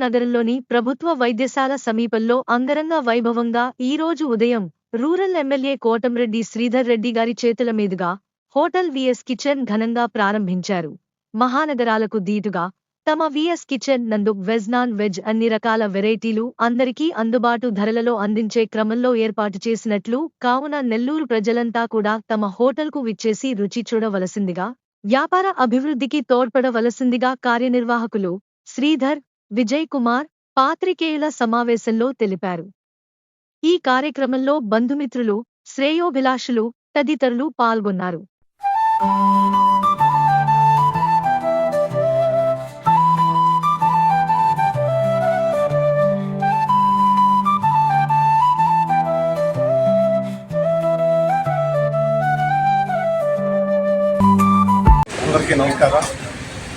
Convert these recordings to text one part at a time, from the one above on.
నగరంలోని ప్రభుత్వ వైద్యశాల సమీపంలో అంగరంగ వైభవంగా ఈరోజు ఉదయం రూరల్ ఎమ్మెల్యే కోటంరెడ్డి శ్రీధర్ రెడ్డి గారి చేతుల మీదుగా హోటల్ విఎస్ కిచెన్ ఘనంగా ప్రారంభించారు. మహానగరాలకు దీటుగా తమ విఎస్ కిచెన్ నందు వెజ్ నాన్ వెజ్ అన్ని రకాల వెరైటీలు అందరికీ అందుబాటు ధరలలో అందించే క్రమంలో ఏర్పాటు చేసినట్లు కావున నెల్లూరు ప్రజలంతా కూడా తమ హోటల్కు విచ్చేసి రుచి చూడవలసిందిగా, వ్యాపార అభివృద్ధికి తోడ్పడవలసిందిగా కార్యనిర్వాహకులు శ్రీధర్, విజయ్ కుమార్ పాత్రికేయుల సమావేశంలో తెలిపారు. ఈ కార్యక్రమంలో బంధుమిత్రులు, శ్రేయోభిలాషులు తదితరులు పాల్గొన్నారు. అందరికీ నమస్కారం.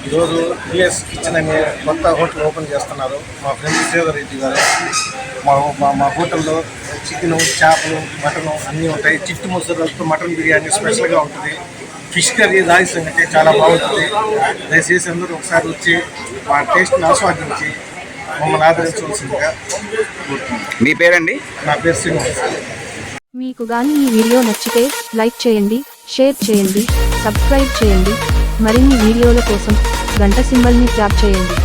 ఈరోజు విఎస్ కిచెన్ అనే కొత్త హోటల్ ఓపెన్ చేస్తున్నారు మా ఫ్రెండ్ శ్రీధర్ రెడ్డి గారు. మా హోటల్లో చికెను, చేపలు, మటను అన్నీ ఉంటాయి. చిట్టు ముసరులతో మటన్ బిర్యానీ స్పెషల్గా ఉంటుంది. ఫిష్ కర్రీ, రాయి సంగటి చాలా బాగుంటుంది. దయచేసి అందరూ ఒకసారి వచ్చి మా టేస్ట్ని ఆస్వాదించి మమ్మల్ని ఆదరించవలసిందిగా కోరుతున్నాను. మీ పేరండి? నా పేరు శ్రీనివాస్. మీకు గాని ఈ వీడియో నచ్చితే లైక్ చేయండి, షేర్ చేయండి, సబ్స్క్రైబ్ చేయండి. మరిన్ని వీడియోల కోసం గంట సింబల్ని ట్యాప్ చేయండి.